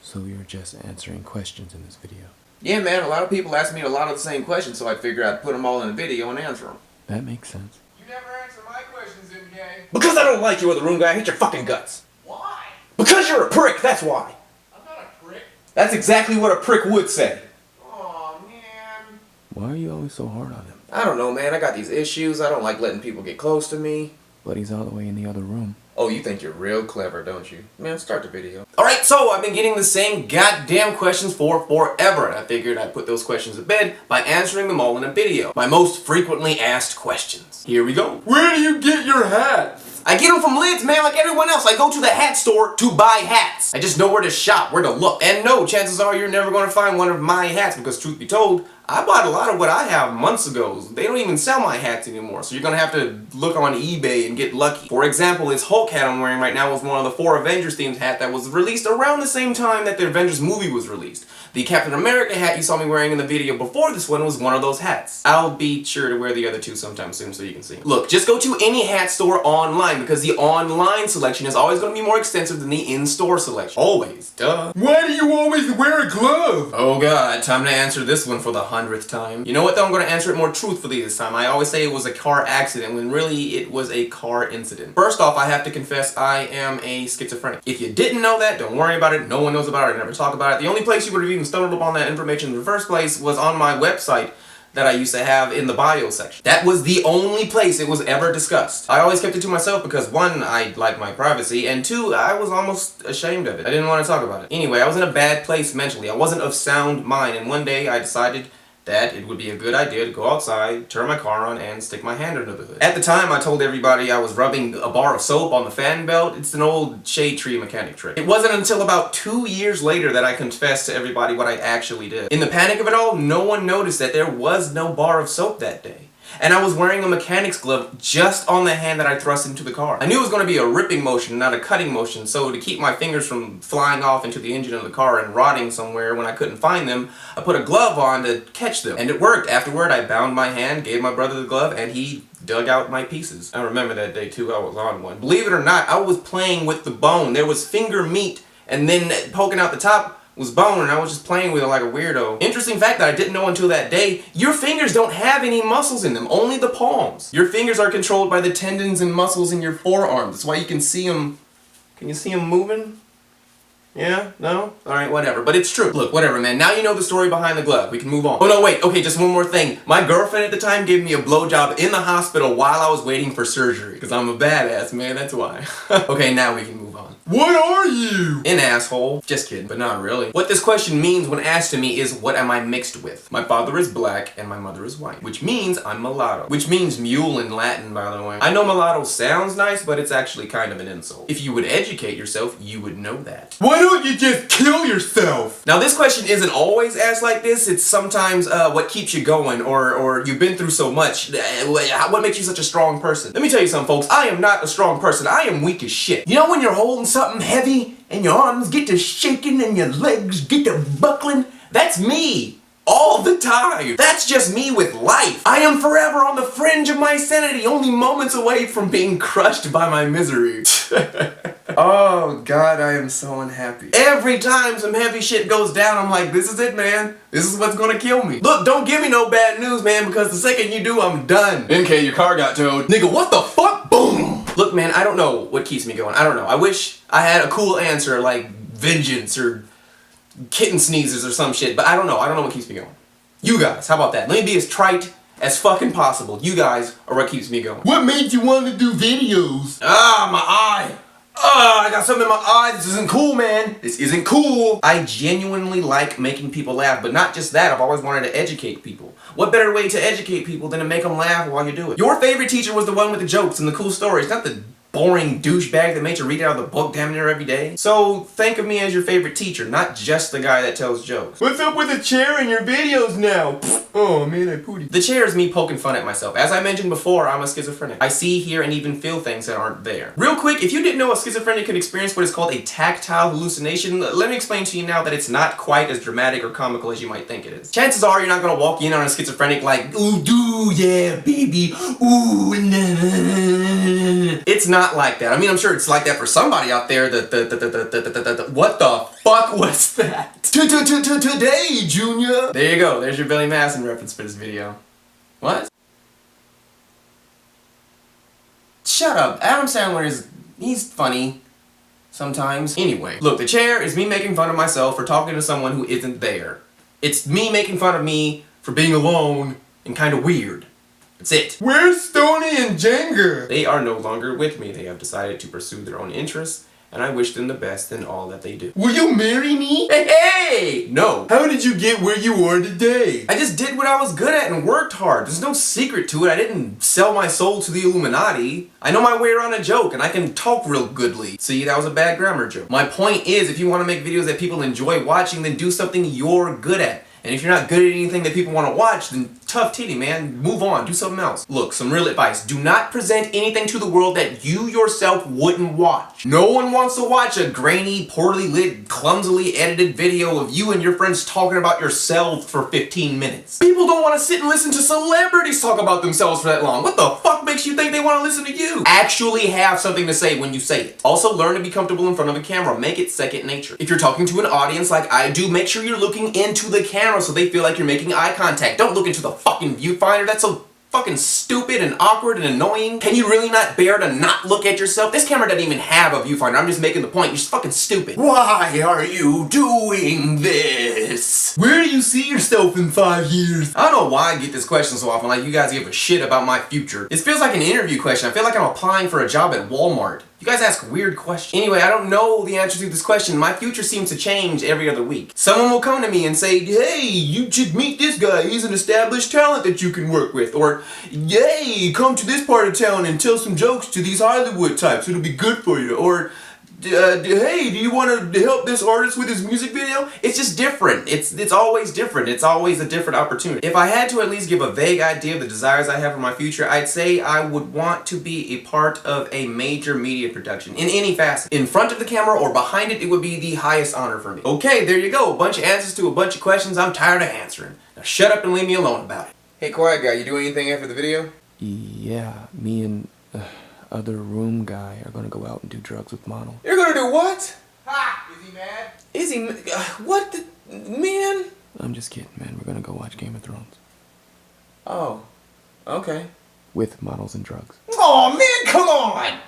So you're just answering questions in this video? Yeah, man, a lot of people ask me a lot of the same questions, so I figured I'd put them all in a video and answer them. That makes sense. You never answer my questions, MK. Because I don't like you, other room guy. I hate your fucking guts. Why? Because you're a prick, that's why. I'm not a prick. That's exactly what a prick would say. Aw, man. Why are you always so hard on him? I don't know, man. I got these issues. I don't like letting people get close to me. But he's all the way in the other room. Oh, you think you're real clever, don't you? Man, start the video. Alright, so I've been getting the same goddamn questions for forever, and I figured I'd put those questions to bed by answering them all in a video. My most frequently asked questions. Here we go. Where do you get your hats? I get them from lids, man, like everyone else. I go to the hat store to buy hats. I just know where to shop, where to look. And no, chances are you're never going to find one of my hats because, truth be told, I bought a lot of what I have months ago. They don't even sell my hats anymore, so you're going to have to look on eBay and get lucky. For example, this Hulk hat I'm wearing right now was one of the 4 Avengers themed hat that was released around the same time that the Avengers movie was released. The Captain America hat you saw me wearing in the video before this one was one of those hats. I'll be sure to wear the other 2 sometime soon so you can see. Look, just go to any hat store online because the online selection is always going to be more extensive than the in-store selection. Always, duh. Why do you always wear a glove? Oh god, time to answer this one for the 100th time. You know what though, I'm going to answer it more truthfully this time. I always say it was a car accident when really it was a car incident. First off, I have to confess I am a schizophrenic. If you didn't know that, don't worry about it. No one knows about it. I never talk about it. The only place you would have even stumbled upon that information in the first place was on my website that I used to have in the bio section. That was the only place it was ever discussed. I always kept it to myself because 1, I liked my privacy, and 2, I was almost ashamed of it. I didn't want to talk about it. Anyway, I was in a bad place mentally. I wasn't of sound mind, and one day I decided that it would be a good idea to go outside, turn my car on, and stick my hand under the hood. At the time, I told everybody I was rubbing a bar of soap on the fan belt. It's an old shade tree mechanic trick. It wasn't until about 2 years later that I confessed to everybody what I actually did. In the panic of it all, no one noticed that there was no bar of soap that day. And I was wearing a mechanic's glove just on the hand that I thrust into the car. I knew it was going to be a ripping motion, not a cutting motion, so to keep my fingers from flying off into the engine of the car and rotting somewhere when I couldn't find them, I put a glove on to catch them. And it worked. Afterward, I bound my hand, gave my brother the glove, and he dug out my pieces. I remember that day too, I was on one. Believe it or not, I was playing with the bone. There was finger meat, and then poking out the top was bone, and I was just playing with it like a weirdo. Interesting fact that I didn't know until that day, your fingers don't have any muscles in them, only the palms. Your fingers are controlled by the tendons and muscles in your forearms. That's why you can see them. Can you see them moving? Yeah? No? Alright, whatever. But it's true. Look, whatever, man. Now you know the story behind the glove. We can move on. Oh, no, wait. Okay, just one more thing. My girlfriend at the time gave me a blowjob in the hospital while I was waiting for surgery. Because I'm a badass, man. That's why. Okay, now we can move on. What are you? An asshole. Just kidding, but not really. What this question means when asked to me is, what am I mixed with? My father is black and my mother is white, which means I'm mulatto. Which means mule in Latin, by the way. I know mulatto sounds nice, but it's actually kind of an insult. If you would educate yourself, you would know that. Why don't you just kill yourself? Now this question isn't always asked like this. It's sometimes what keeps you going, or you've been through so much. What makes you such a strong person? Let me tell you something, folks. I am not a strong person. I am weak as shit. You know when you're holding something heavy and your arms get to shaking and your legs get to buckling? That's me. All the time. That's just me with life. I am forever on the fringe of my sanity, only moments away from being crushed by my misery. Oh god, I am so unhappy. Every time some heavy shit goes down, I'm like, this is it, man. This is what's gonna kill me. Look, don't give me no bad news, man, because the second you do, I'm done. MK, your car got towed. Nigga, what the fuck? Boom! Look, man, I don't know what keeps me going. I don't know. I wish I had a cool answer like vengeance or kitten sneezes or some shit, but I don't know. I don't know what keeps me going. You guys, how about that? Let me be as trite as fucking possible. You guys are what keeps me going. What made you want to do videos? Ah, my eye. I got something in my eye. This isn't cool, man. This isn't cool. I genuinely like making people laugh, but not just that. I've always wanted to educate people. What better way to educate people than to make them laugh while you do it? Your favorite teacher was the one with the jokes and the cool stories, not the boring douchebag that made you read out of the book damn near every day. So think of me as your favorite teacher, not just the guy that tells jokes. What's up with the chair in your videos now? Oh man, I pooted. The chair is me poking fun at myself. As I mentioned before, I'm a schizophrenic. I see, hear, and even feel things that aren't there. Real quick, if you didn't know a schizophrenic can experience what is called a tactile hallucination, let me explain to you now that it's not quite as dramatic or comical as you might think it is. Chances are you're not gonna walk in on a schizophrenic like, ooh, do, yeah, baby, ooh, nah. It's not not like that. I mean, I'm sure it's like that for somebody out there. What the fuck was that? Today, Junior. There you go. There's your Billy Madison reference for this video. What? Shut up. Adam Sandler he's funny. Sometimes. Anyway, look, the chair is me making fun of myself for talking to someone who isn't there. It's me making fun of me for being alone and kind of weird. That's it. Where's Stoney and Jagger? They are no longer with me. They have decided to pursue their own interests, and I wish them the best in all that they do. Will you marry me? Hey! No. How did you get where you are today? I just did what I was good at and worked hard. There's no secret to it. I didn't sell my soul to the Illuminati. I know my way around a joke, and I can talk real goodly. See, that was a bad grammar joke. My point is, if you want to make videos that people enjoy watching, then do something you're good at. And if you're not good at anything that people want to watch, then tough titty, man. Move on. Do something else. Look, some real advice. Do not present anything to the world that you yourself wouldn't watch. No one wants to watch a grainy, poorly lit, clumsily edited video of you and your friends talking about yourself for 15 minutes. People don't want to sit and listen to celebrities talk about themselves for that long. What the fuck makes you think they want to listen to you? Actually have something to say when you say it. Also, learn to be comfortable in front of a camera. Make it second nature. If you're talking to an audience like I do, make sure you're looking into the camera so they feel like you're making eye contact. Don't look into the fucking viewfinder. That's so fucking stupid and awkward and annoying. Can you really not bear to not look at yourself? This camera doesn't even have a viewfinder. I'm just making the point. You're just fucking stupid. Why are you doing this? Where do you see yourself in 5 years? I don't know why I get this question so often, like you guys give a shit about my future. This feels like an interview question. I feel like I'm applying for a job at Walmart. You guys ask weird questions. Anyway, I don't know the answer to this question. My future seems to change every other week. Someone will come to me and say, hey, you should meet this guy. He's an established talent that you can work with. Or, yay, come to this part of town and tell some jokes to these Hollywood types. It'll be good for you. Or, hey, do you want to help this artist with his music video? It's just different. It's always different. It's always a different opportunity. If I had to at least give a vague idea of the desires I have for my future, I'd say I would want to be a part of a major media production in any facet. In front of the camera or behind it, it would be the highest honor for me. Okay, there you go. A bunch of answers to a bunch of questions I'm tired of answering. Now shut up and leave me alone about it. Hey, quiet guy, you doing anything after the video? Yeah, me and other room guy are gonna go out and do drugs with models. You're gonna do what? Ha! Is he mad? Is he? What the? Man? I'm just kidding, man. We're gonna go watch Game of Thrones. Oh. Okay. With models and drugs. Oh man, come on!